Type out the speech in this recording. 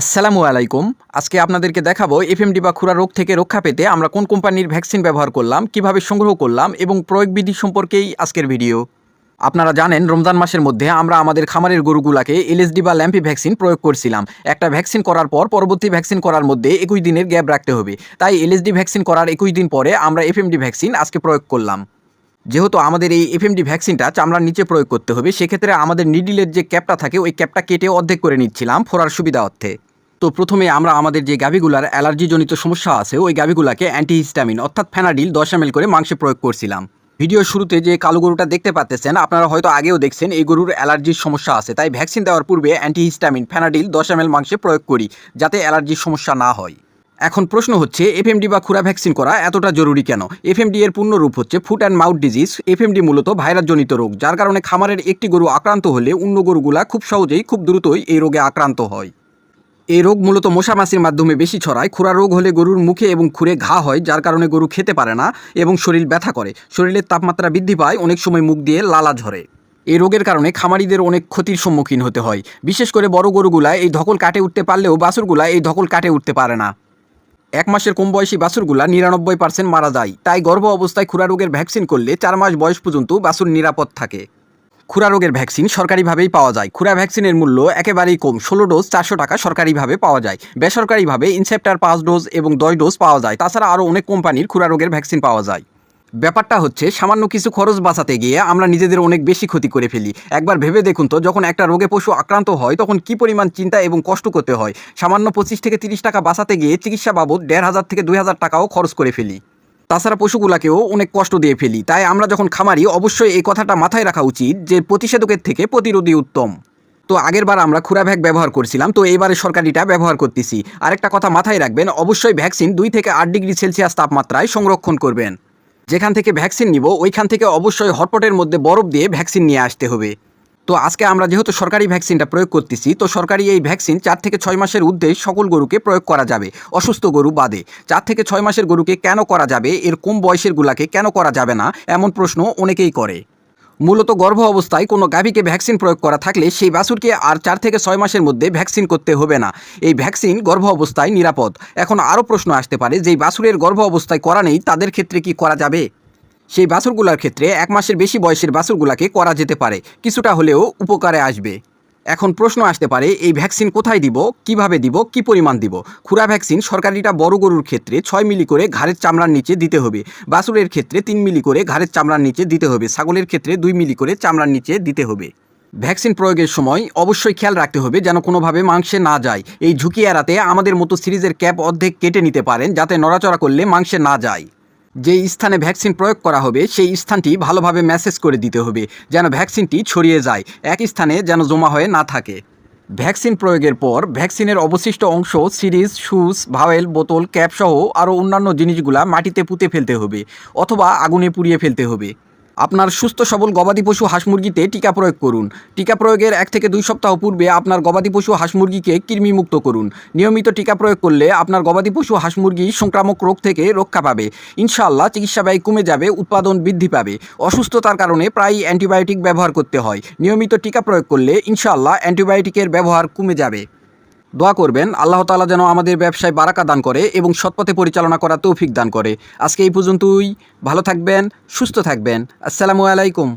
আসসালামু আলাইকুম। আজকে আপনাদেরকে দেখাবো এফএমডি বা খুরা রোগ থেকে রক্ষা পেতে আমরা কোন কোম্পানির ভ্যাকসিন ব্যবহার করলাম, কিভাবে সংগ্রহ করলাম এবং প্রয়োগবিধি সম্পর্কেই আজকের ভিডিও। আপনারা জানেন রমজান মাসের মধ্যে আমরা আমাদের খামারের গরুগুলাকে এলএসডি বা ল্যাম্পি ভ্যাকসিন প্রয়োগ করছিলাম। একটা ভ্যাকসিন করার পর পরবর্তী ভ্যাকসিন করার মধ্যে 21 দিনের গ্যাপ রাখতে হবে। তাই এলএসডি ভ্যাকসিন করার 21 দিন পরে আমরা এফএমডি ভ্যাকসিন আজকে প্রয়োগ করলাম। যেহেতু আমাদের এই এফএমডি ভ্যাকসিনটা চামড়ার নিচে প্রয়োগ করতে হবে, সেক্ষেত্রে আমাদের নিডিলের যে ক্যাপটা থাকে ওই ক্যাপটা কেটে অর্ধেক করে নিচ্ছিলাম ফোড়ার সুবিধা অর্থে। তো প্রথমে আমরা আমাদের যে গাভীগুলার অ্যালার্জিজনিত সমস্যা আছে ওই গাভীগুলাকে অ্যান্টিহিস্টামিন অর্থাৎ ফেনাডিল 10 ml করে মাংসে প্রয়োগ করছিলাম। ভিডিওর শুরুতে যে কালো গরুটা দেখতে পাচ্ছেন, আপনারা হয়তো আগেও দেখছেন এই গরুর অ্যালার্জির সমস্যা আছে, তাই ভ্যাকসিন দেওয়ার পূর্বে অ্যান্টিহিস্টামিন ফেনাডিল 10 ml মাংসে প্রয়োগ করি যাতে অ্যালার্জির সমস্যা না হয়। এখন প্রশ্ন হচ্ছে, এফএমডি বা খুরা ভ্যাকসিন করা এতটা জরুরি কেন? এফএমডি এর পূর্ণ রূপ হচ্ছে foot and mouth disease. FMD মূলত ভাইরাসজনিত রোগ, যার কারণে খামারের একটি গরু আক্রান্ত হলে অন্য গরুগুলা খুব সহজেই খুব দ্রুতই এই রোগে আক্রান্ত হয়। এই রোগ মূলত মশামাছির মাধ্যমে বেশি ছড়ায়। খুরা রোগ হলে গরুর মুখে এবং খুরে ঘা হয়, যার কারণে গরু খেতে পারে না এবং শরীর ব্যথা করে, শরীরের তাপমাত্রা বৃদ্ধি পায়, অনেক সময় মুখ দিয়ে লালা ঝরে। এই রোগের কারণে খামারিদের অনেক ক্ষতির সম্মুখীন হতে হয়। বিশেষ করে বড় গরুগুলা এই ধকল কাটে উঠতে পারলেও বাছুরগুলা এই ধকল কাটে উঠতে পারে না। 1 মাসের কম বয়সী বাছুরগুলা 99% মারা যায়। তাই গর্ভ অবস্থায় খুরা রোগের ভ্যাকসিন করলে 4 মাস বয়স পর্যন্ত বাছুর নিরাপদ থাকে। খুরা রোগের ভ্যাকসিন সরকারিভাবেই পাওয়া যায়। খুরা ভ্যাকসিনের মূল্য একেবারেই কম, 16 ডোজ 400 টাকা সরকারিভাবে পাওয়া যায়। বেসরকারিভাবে ইনসেপ্টার 5 ডোজ এবং 10 ডোজ পাওয়া যায়। তাছাড়া আরও অনেক কোম্পানির খুরা রোগের ভ্যাকসিন পাওয়া যায়। ব্যাপারটা হচ্ছে, সামান্য কিছু খরচ বাঁচাতে গিয়ে আমরা নিজেদের অনেক বেশি ক্ষতি করে ফেলি। একবার ভেবে দেখুন তো, যখন একটা রোগে পশু আক্রান্ত হয় তখন কি পরিমাণ চিন্তা এবং কষ্ট করতে হয়। সামান্য 25 থেকে 30 টাকা বাঁচাতে গিয়ে চিকিৎসা বাবদ 1500 থেকে 2000 টাকাও খরচ করে ফেলি। তাছাড়া পশুগুলাকেও অনেক কষ্ট দিয়ে ফেলি। তাই আমরা যখন খামারি, অবশ্যই এই কথাটা মাথায় রাখা উচিত যে প্রতিষেধকের থেকে প্রতিরোধী উত্তম। তো আগেরবার আমরা খুরা ভ্যাক ব্যবহার করছিলাম, তো এবারে সরকারিটা ব্যবহার করতেছি। আরেকটা কথা মাথায় রাখবেন, অবশ্যই ভ্যাকসিন 2 থেকে 8 ডিগ্রি সেলসিয়াস তাপমাত্রায় সংরক্ষণ করবেন। যেখান থেকে ভ্যাকসিন নিব ওইখান থেকে অবশ্যই হটপটের মধ্যে বরফ দিয়ে ভ্যাকসিন নিয়ে আসতে হবে। তো আজকে আমরা যেহেতু সরকারি ভ্যাকসিনটা প্রয়োগ করতেছি, তো সরকারি এই ভ্যাকসিন 4 থেকে 6 মাসের ঊর্ধ্বে সকল গরুকে প্রয়োগ করা যাবে, অসুস্থ গরু বাদে। 4 থেকে 6 মাসের গরুকে কেন করা যাবে, এর কম বয়সের গুলাকে কেন করা যাবে না, এমন প্রশ্ন অনেকেই করে। মূলত গর্ভ অবস্থায় কোনো গাভীকে ভ্যাকসিন প্রয়োগ করা থাকলে সেই বাছুরকে আর 4 থেকে 6 মাসের মধ্যে ভ্যাকসিন করতে হবে না। এই ভ্যাকসিন গর্ভ অবস্থায় নিরাপদ। এখন আরও প্রশ্ন আসতে পারে, যেই বাছুরের গর্ভ অবস্থায় করা নেই তাদের ক্ষেত্রে কি করা যাবে? সেই বাছুরগুলার ক্ষেত্রে 1 মাসের বেশি বয়সের বাছুরগুলাকে করা যেতে পারে, কিছুটা হলেও উপকারে আসবে। এখন প্রশ্ন আসতে পারে, এই ভ্যাকসিন কোথায় দিব, কিভাবে দিব, কি পরিমাণ দিব? খুরা ভ্যাকসিন সরকারিটা বড় গরুর ক্ষেত্রে 6 মিলি করে ঘাড়ের চামড়ার নিচে দিতে হবে, বাছুরের ক্ষেত্রে 3 মিলি করে ঘাড়ের চামড়ার নিচে দিতে হবে, ছাগলের ক্ষেত্রে 2 মিলি করে চামড়ার নিচে দিতে হবে। ভ্যাকসিন প্রয়োগের সময় অবশ্যই খেয়াল রাখতে হবে যেন কোনোভাবে মাংসে না যায়। এই ঝুঁকি এড়াতে আমাদের মতো সিরিজের ক্যাপ অর্ধেক কেটে নিতে পারেন, যাতে নড়াচড়া করলে মাংসে না যায়। যেই স্থানে ভ্যাকসিন প্রয়োগ করা হবে সেই স্থানটি ভালোভাবে ম্যাসেজ করে দিতে হবে, যেন ভ্যাকসিনটি ছড়িয়ে যায়, এক স্থানে যেন জমা হয়ে না থাকে। ভ্যাকসিন প্রয়োগের পর ভ্যাকসিনের অবশিষ্ট অংশ, সিরিজ, সুচ, ভাওয়েল, বোতল, ক্যাপসহ আরও অন্যান্য জিনিসগুলা মাটিতে পুঁতে ফেলতে হবে অথবা আগুনে পুড়িয়ে ফেলতে হবে। আপনার সুস্থ সবল গবাদি পশু হাঁস মুরগিতে টিকা প্রয়োগ করুন। টিকা প্রয়োগের 1 থেকে 2 সপ্তাহ পূর্বে আপনার গবাদি পশু হাঁস মুরগিকে কৃমিমুক্ত করুন। নিয়মিত টিকা প্রয়োগ করলে আপনার গবাদি পশু হাঁস মুরগি সংক্রামক রোগ থেকে রক্ষা পাবে। ইনশাআল্লাহ চিকিৎসা ব্যয় কমে যাবে, উৎপাদন বৃদ্ধি পাবে। অসুস্থতার কারণে প্রায়ই অ্যান্টিবায়োটিক ব্যবহার করতে হয়, নিয়মিত টিকা প্রয়োগ করলে ইনশাআল্লাহ অ্যান্টিবায়োটিকের ব্যবহার কমে যাবে। দোয়া করবেন আল্লাহ তাআলা যেন আমাদের ব্যবসায় বারাকা দান করে এবং সৎপথে পরিচালনা করা তৌফিক দান করে। আজকে এই পর্যন্তই। ভালো থাকবেন, সুস্থ থাকবেন। আসসালামু আলাইকুম।